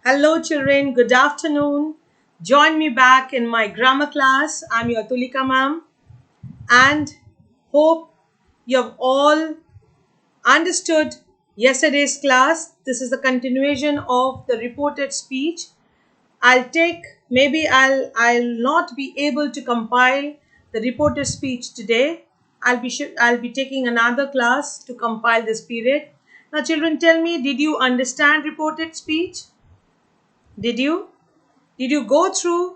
Hello children, good afternoon. Join me back in my grammar class. I'm your Tulika ma'am and hope you have all understood yesterday's class. This is the continuation of the reported speech. I'll not be able to compile the reported speech today. I'll be taking another class to compile this period. Now children, tell me, did you understand reported speech? Did you? Did you go through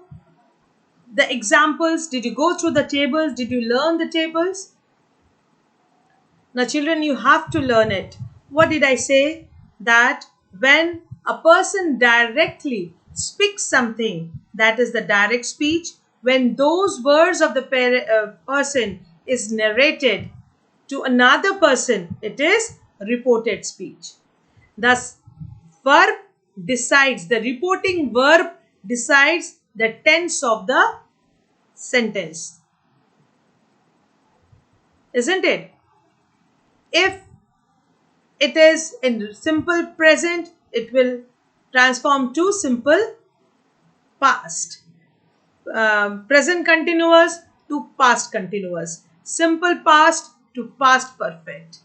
the examples? Did you go through the tables? Did you learn the tables? Now, children, you have to learn it. What did I say? That when a person directly speaks something, that is the direct speech. When those words of the person is narrated to another person, it is reported speech. Thus, verb decides, the reporting verb decides the tense of the sentence. Isn't it? If it is in simple present, it will transform to simple past. Present continuous to past continuous. Simple past to past perfect.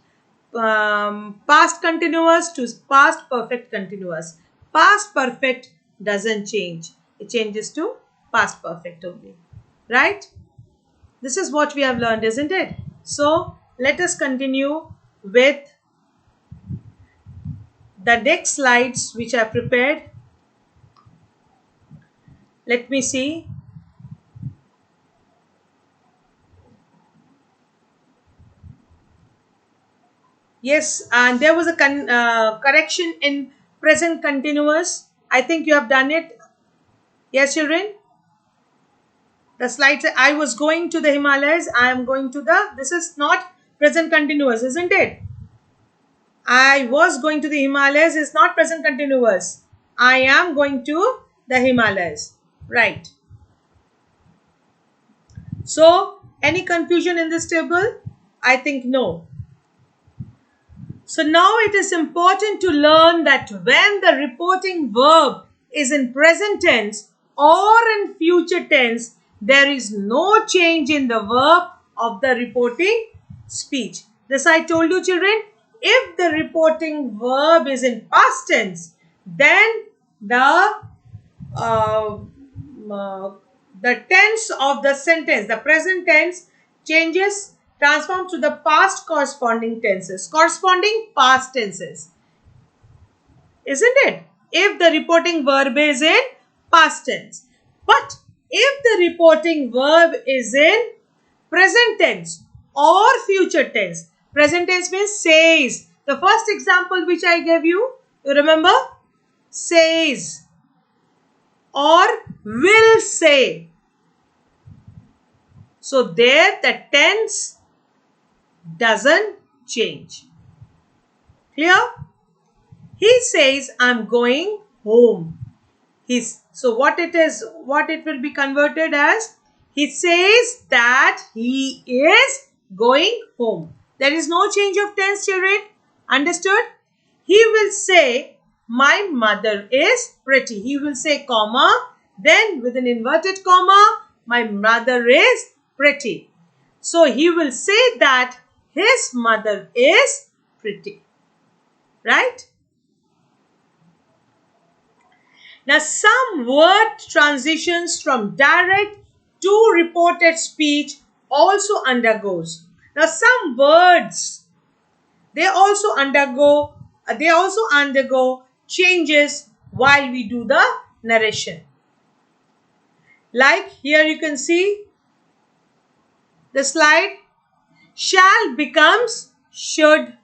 Past continuous to past perfect continuous. Past perfect doesn't change. It changes to past perfect only. Right? This is what we have learned, isn't it? So, let us continue with the next slides which I prepared. Let me see. Yes, and there was a correction in present continuous. I think you have done it. Yes, children? The slides, I was going to the Himalayas. I am going to this is not present continuous, isn't it? I was going to the Himalayas is not present continuous. I am going to the Himalayas. Right. So, any confusion in this table? I think no. So now it is important to learn that when the reporting verb is in present tense or in future tense, there is no change in the verb of the reporting speech. This I told you, children. If the reporting verb is in past tense, then uh, the tense of the sentence, the present tense, changes, transforms to the past corresponding tenses, corresponding past tenses. Isn't it? If the reporting verb is in past tense. But if the reporting verb is in present tense or future tense, present tense means says. The first example which I gave you, you remember? Says or will say. So there the tense doesn't change. Clear? He says, I'm going home. So what it will be converted as? He says that he is going home. There is no change of tense, children. Understood? He will say, my mother is pretty. He will say comma, then with an inverted comma, my mother is pretty. So he will say that his mother is pretty. Right? Now, some word transitions from direct to reported speech also undergoes. Now, some words, they also undergo changes while we do the narration. Like here you can see the slide. Shall becomes should,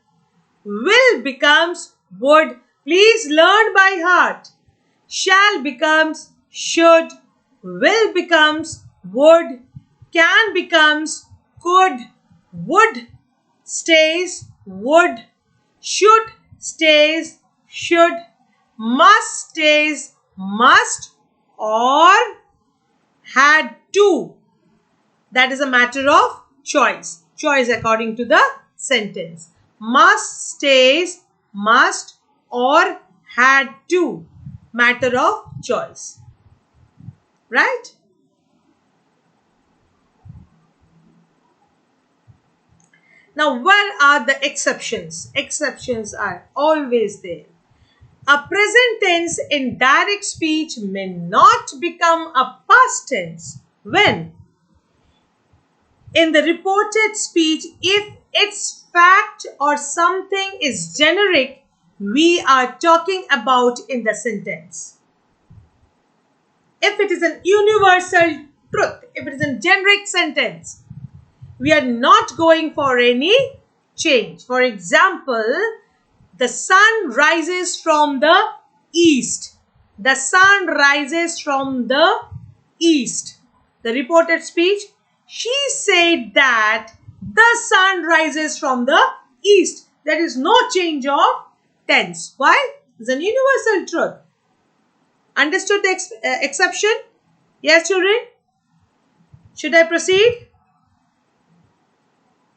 will becomes would. Please learn by heart. Shall becomes should, will becomes would, can becomes could, would stays would, should stays should, must stays must, or had to. That is a matter of choice. Choice according to the sentence. Must stays must, or had to. matter of choice. Right? Now, where are the exceptions? Exceptions are always there. A present tense in direct speech may not become a past tense when, in the reported speech, if its fact or something is generic, we are talking about in the sentence. If it is an universal truth, if it is a generic sentence, we are not going for any change. For example, the sun rises from the east. The sun rises from the east. The reported speech, she said that the sun rises from the east. There is no change of tense. Why? It's an universal truth. Understood the exception? Yes, children? Should I proceed?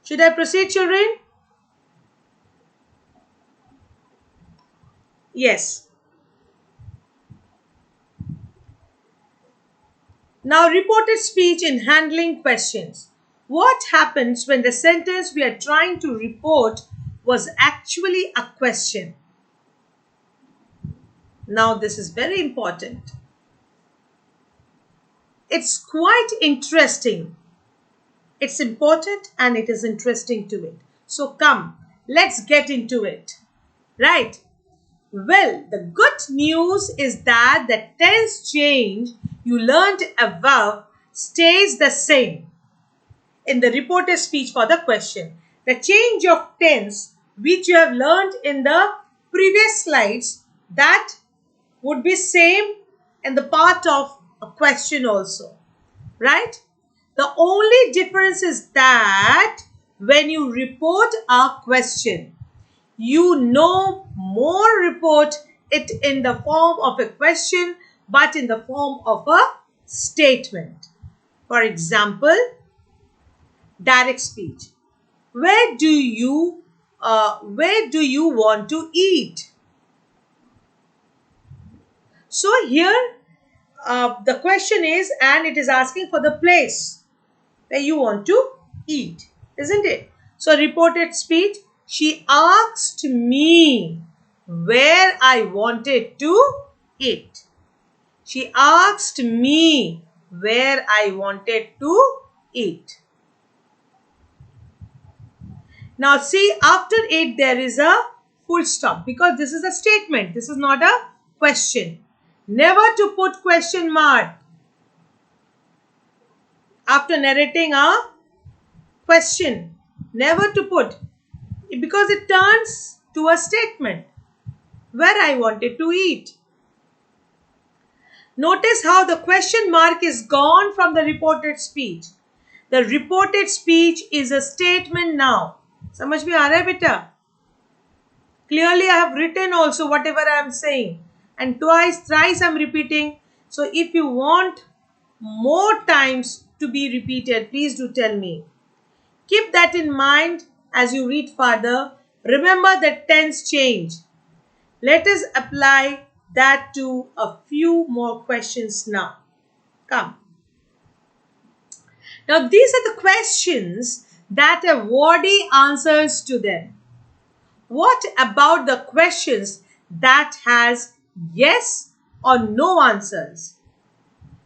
Should I proceed, children? Yes. Now, reported speech in handling questions. What happens when the sentence we are trying to report was actually a question? Now, this is very important. It's quite interesting. It's important and it is interesting to it. So come, let's get into it. Right? Well, the good news is that the tense change you learned above stays the same in the reported speech for the question. The change of tense which you have learned in the previous slides, that would be same in the part of a question also. Right? The only difference is that when you report a question, you no more report it in the form of a question, but in the form of a statement. For example, direct speech. Where do you want to eat? So here the question is, and it is asking for the place where you want to eat, isn't it? So reported speech, she asked me where I wanted to eat. She asked me where I wanted to eat. Now see, after it there is a full stop because this is a statement. This is not a question. Never to put question mark after narrating a question. Never to put, because it turns to a statement. Where I wanted to eat. Notice how the question mark is gone from the reported speech. The reported speech is a statement now. समझ में आ रहा है बेटा? Clearly I have written also whatever I am saying. And twice, thrice I am repeating. So if you want more times to be repeated, please do tell me. Keep that in mind as you read further. Remember the tense change. Let us apply that to a few more questions now. Come. Now these are the questions that a awardee answers to them. What about the questions that has yes or no answers?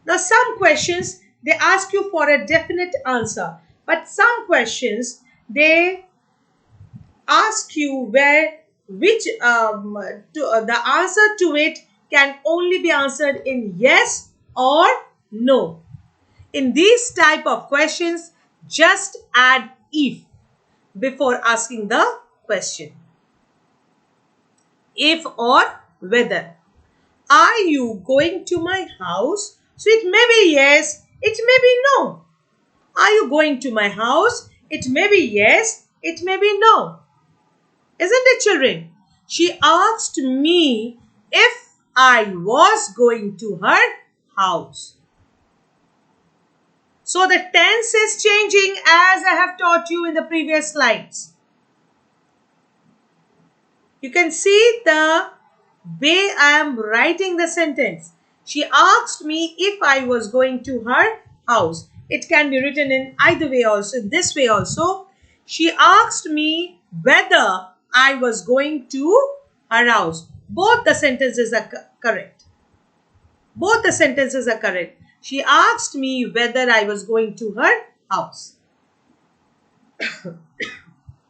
Now some questions they ask you for a definite answer, but some questions they ask you the answer to it can only be answered in yes or no. In these type of questions, just add if before asking the question. If or whether. Are you going to my house? So it may be yes, it may be no. Are you going to my house? It may be yes, it may be no. Isn't it, children? She asked me if I was going to her house. So the tense is changing as I have taught you in the previous slides. You can see the way I am writing the sentence. She asked me if I was going to her house. It can be written in either way also, this way also. She asked me whether I was going to her house. Both the sentences are correct. Both the sentences are correct. She asked me whether I was going to her house.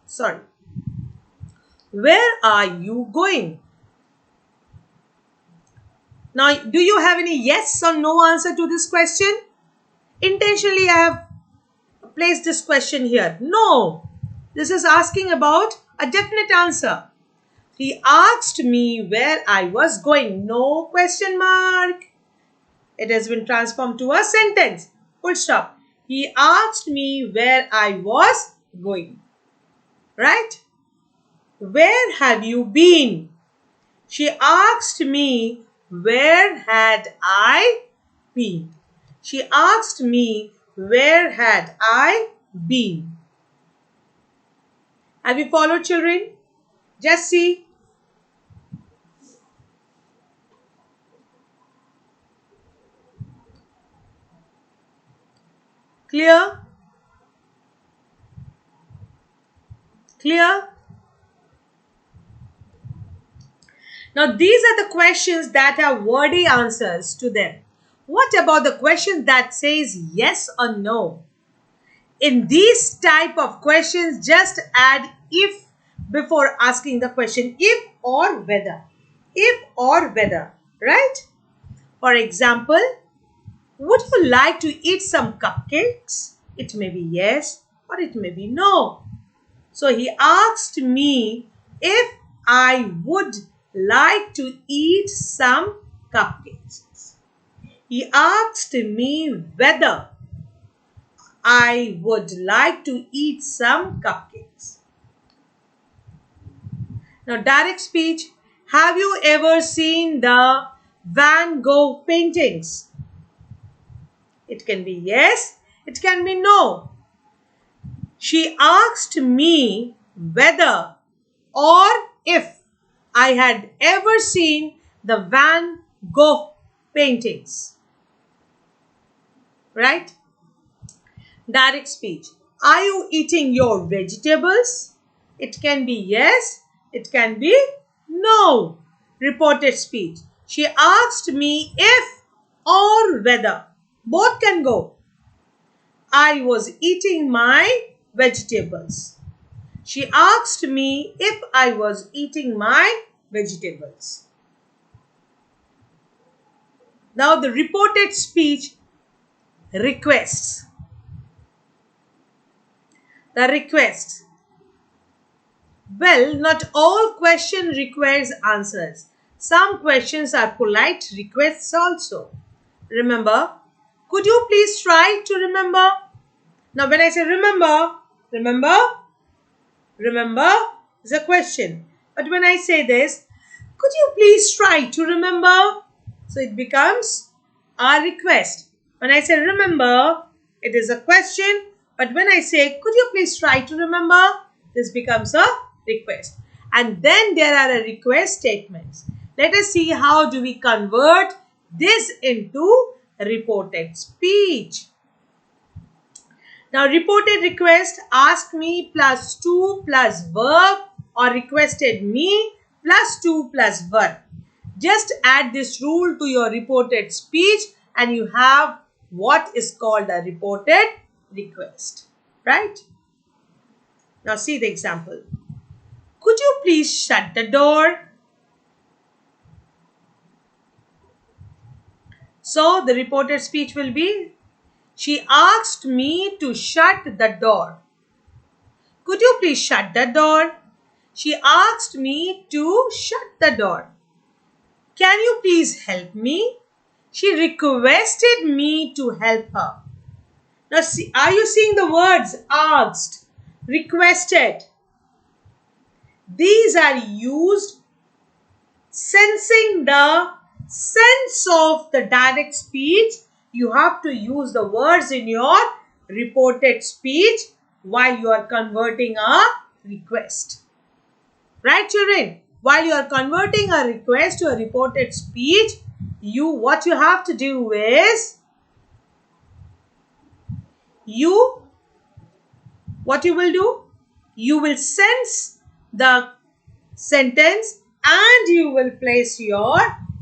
Sorry. Where are you going? Now, do you have any yes or no answer to this question? Intentionally, I have placed this question here. No. This is asking about a definite answer. He asked me where I was going. No question mark. It has been transformed to a sentence. Full stop. He asked me where I was going. Right? Where have you been? She asked me where had I been. She asked me where had I been. Have you followed, children? Just see. Clear? Clear? Now, these are the questions that have wordy answers to them. What about the question that says yes or no? In these type of questions, just add if before asking the question, if or whether. If or whether, right? For example, would you like to eat some cupcakes? It may be yes or it may be no. So he asked me if I would like to eat some cupcakes. He asked me whether I would like to eat some cupcakes. Now, direct speech. Have you ever seen the Van Gogh paintings? It can be yes, it can be no. She asked me whether or if I had ever seen the Van Gogh paintings. Right? Direct speech. Are you eating your vegetables? It can be yes, it can be no. Reported speech. She asked me if or whether. Both can go. I was eating my vegetables. She asked me if I was eating my vegetables. Now the reported speech requests. The request. Well, not all question requires answers. Some questions are polite requests also. Remember, could you please try to remember? Now when I say remember is a question. But when I say this, could you please try to remember? So it becomes a request. When I say remember, it is a question. But when I say, could you please try to remember? This becomes a request. And then there are request statements. Let us see how do we convert this into reported speech. Now, reported request, ask me plus 2 plus verb or requested me plus 2 plus verb. Just add this rule to your reported speech and you have what is called a reported request. Right? Now, see the example. Could you please shut the door? So, the reported speech will be, she asked me to shut the door. Could you please shut the door? She asked me to shut the door. Can you please help me? She requested me to help her. Now, see, are you seeing the words asked, requested? These are used sensing the sense of the direct speech. You have to use the words in your reported speech while you are converting a request. Right, children? while you are converting a request to a reported speech, what you have to do is, what you will do? You will sense the sentence and you will place your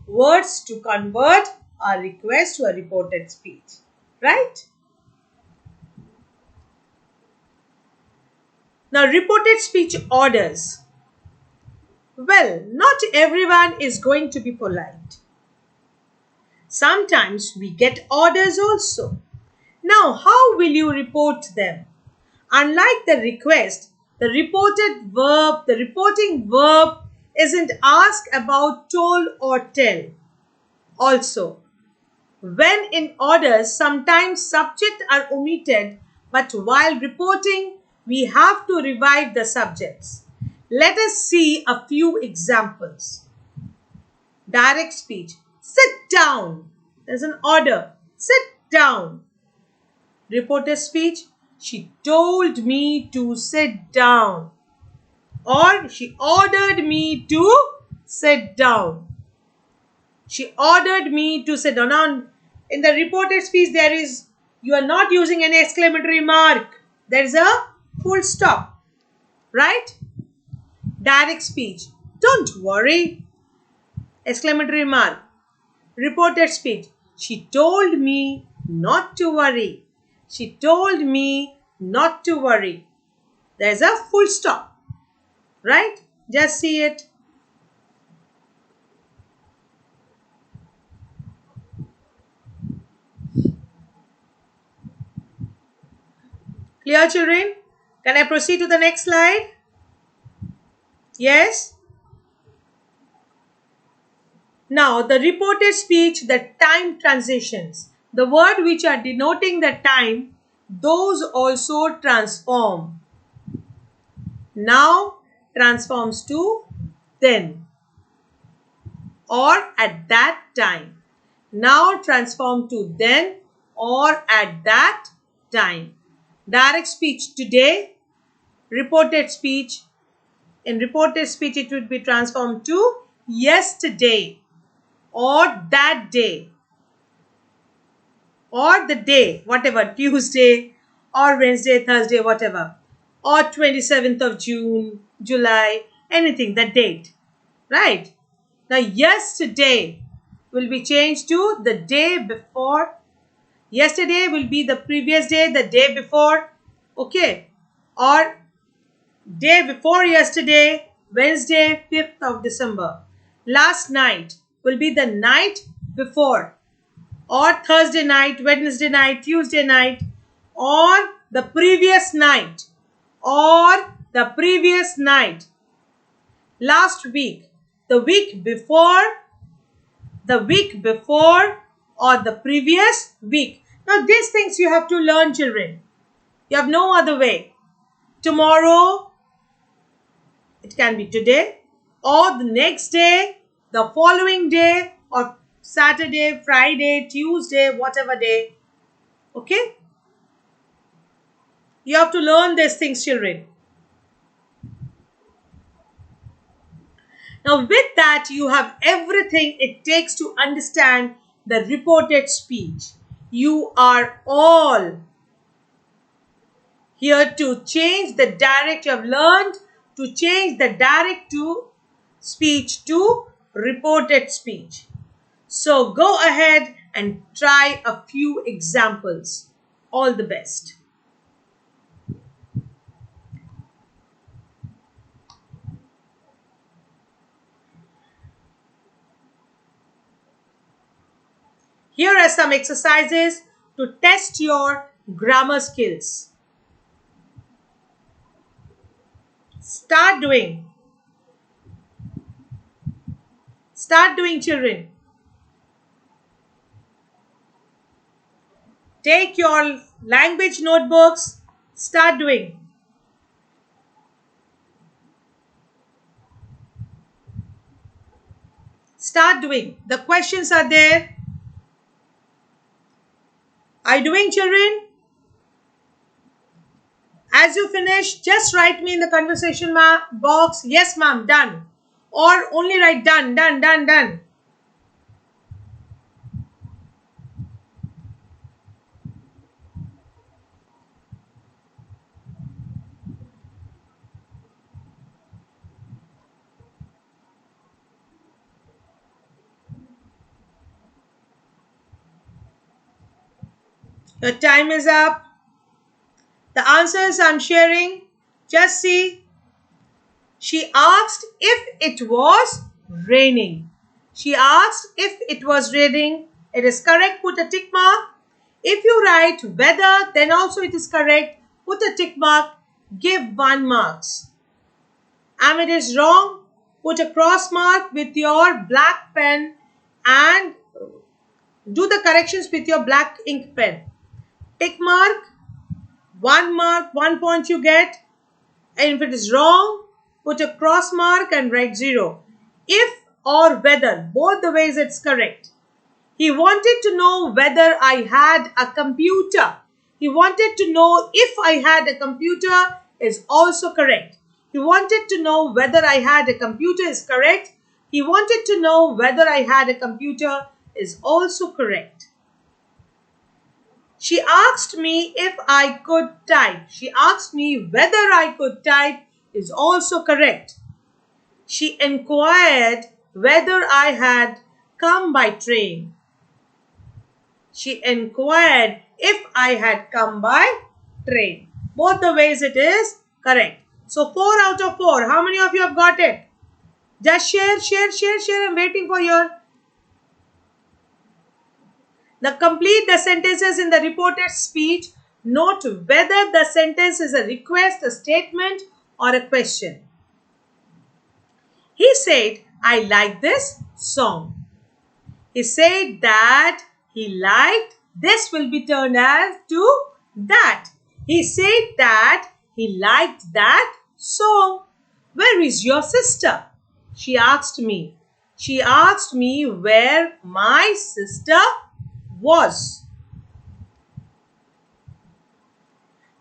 words to convert a request to a reported speech. Right? Now, reported speech orders. Well, not everyone is going to be polite. Sometimes we get orders also. Now, how will you report them? Unlike the request, the reporting verb isn't ask about, told or tell. Also, when in orders, sometimes subjects are omitted, but while reporting, we have to revive the subjects. Let us see a few examples. Direct speech. Sit down. There's an order. Sit down. Reported speech. She told me to sit down. Or she ordered me to sit down. She ordered me to sit down. Now, in the reported speech, you are not using any exclamatory mark. There is a full stop. Right? Direct speech. Don't worry. Exclamatory mark. Reported speech. She told me not to worry. She told me not to worry. There's a full stop. Right? Just see it. Clear, children? Can I proceed to the next slide? Yes? Now, the reported speech, the time transitions. The word which are denoting the time, those also transform. Now transforms to then or at that time. Now transform to then or at that time. Direct speech today, reported speech. In reported speech, it would be transformed to yesterday or that day or the day, whatever, Tuesday or Wednesday, Thursday, whatever, or 27th of June, July, anything, the date, right? Now, yesterday will be changed to the day before. Yesterday will be the previous day, the day before, okay, or day before yesterday, Wednesday, 5th of December. Last night will be the night before, or Thursday night, Wednesday night, Tuesday night, or the previous night, or the previous night. Last week, the week before, or the previous week. Now, these things you have to learn, children. You have no other way. Tomorrow, it can be today, or the next day, the following day, or Saturday, Friday, Tuesday, whatever day. Okay? You have to learn these things, children. Now, with that, you have everything it takes to understand the reported speech. You are all here to change the direct. You have learned to change the direct to speech to reported speech. So, go ahead and try a few examples. All the best. Here are some exercises to test your grammar skills. Start doing. Start doing, children. Take your language notebooks. Start doing. Start doing. The questions are there. Are you doing, children? As you finish, just write me in the conversation box. Yes, ma'am, done. or only write done, done, done, done? Your time is up. The answers I'm sharing, just see. She asked if it was raining. She asked if it was raining. It is correct. Put a tick mark. If you write weather, then also it is correct. Put a tick mark. Give 1 marks. And it is wrong. Put a cross mark with your black pen and do the corrections with your black ink pen. Tick mark. 1 mark. 1 point you get. And if it is wrong, put a cross mark and write 0. If or whether, both the ways it's correct. He wanted to know whether I had a computer. He wanted to know if I had a computer is also correct. He wanted to know whether I had a computer is correct. He wanted to know whether I had a computer is also correct. She asked me if I could type. She asked me whether I could type is also correct. She inquired whether I had come by train. She inquired if I had come by train. Both the ways it is correct. So 4 out of 4. How many of you have got it? Just share, share, share, share. I'm waiting for your... Now complete the sentences in the reported speech. Note whether the sentence is a request, a statement, or a question. He said, I like this song. He said that he liked. This will be turned as to that. He said that he liked that song. Where is your sister? She asked me. She asked me where my sister was.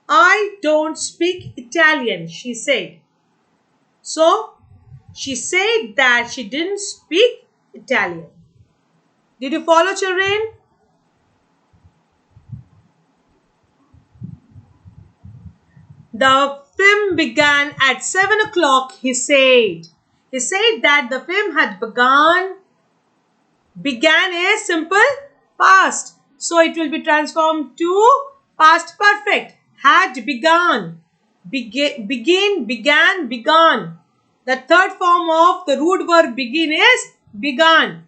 I don't speak Italian, she said. So, she said that she didn't speak Italian. Did you follow, children? The film began at 7 o'clock, he said. He said that the film had begun. Began is simple past. So it will be transformed to past perfect. Had begun. Begin, began, begun. The third form of the root verb begin is begun.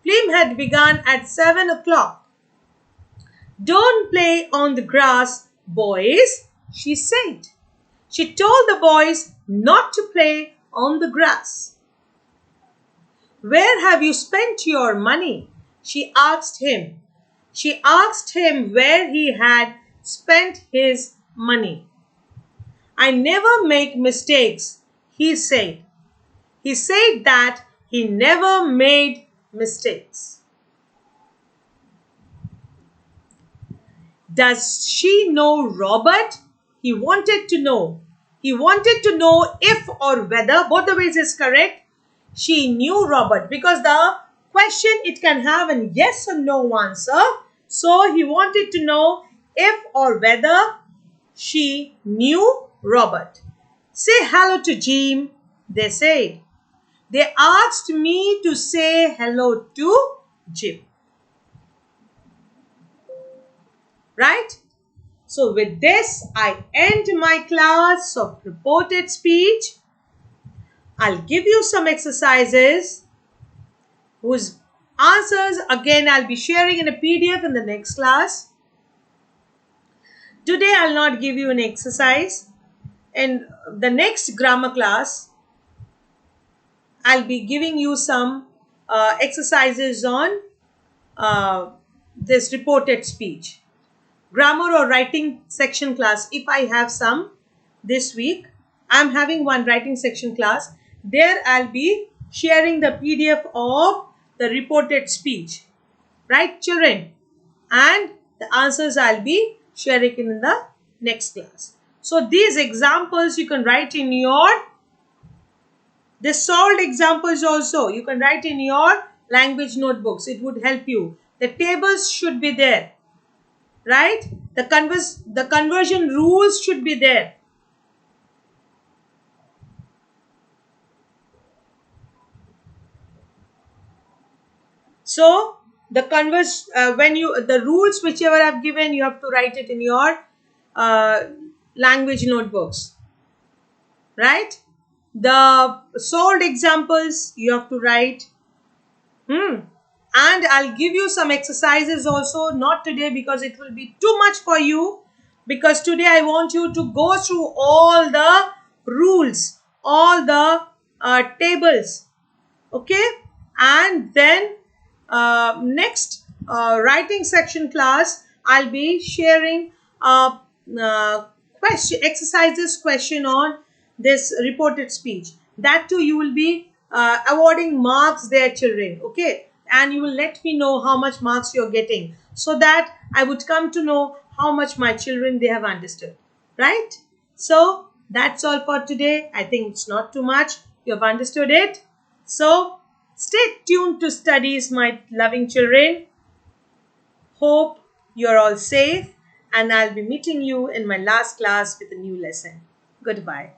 Film had begun at 7 o'clock. Don't play on the grass, boys, she said. She told the boys not to play on the grass. Where have you spent your money? She asked him. She asked him where he had spent his money. I never make mistakes, he said. He said that he never made mistakes. Does she know Robert? He wanted to know. He wanted to know if or whether, both the ways is correct. She knew Robert because the question it can have a yes or no answer. So he wanted to know if or whether she knew Robert. Say hello to Jim, they said. They asked me to say hello to Jim. Right? So with this, I end my class of reported speech. I'll give you some exercises whose answers again I'll be sharing in a PDF in the next class. Today I'll not give you an exercise. In the next grammar class, I'll be giving you some exercises on this reported speech. Grammar or writing section class, if I have some this week, I'm having one writing section class. There I'll be sharing the PDF of the reported speech. Right, children? And the answers I'll be sharing in the next class. So these examples you can write in your The solved examples also you can write in your language notebooks. It would help you. The tables should be there, right? The conversion rules should be there. So the when you the rules whichever I've given, you have to write it in your uh, language notebooks, right? The solved examples you have to write. And I'll give you some exercises also, not today because it will be too much for you, because today I want you to go through all the rules, all the tables, okay? And then next writing section class, I'll be sharing question exercises question on this reported speech. That too you will be awarding marks there, children, okay? And you will let me know how much marks you're getting, so that I would come to know how much my children they have understood, right? So that's all for today. I think it's not too much. You have understood it. So stay tuned to studies, my loving children. Hope you're all safe, and I'll be meeting you in my last class with a new lesson. Goodbye.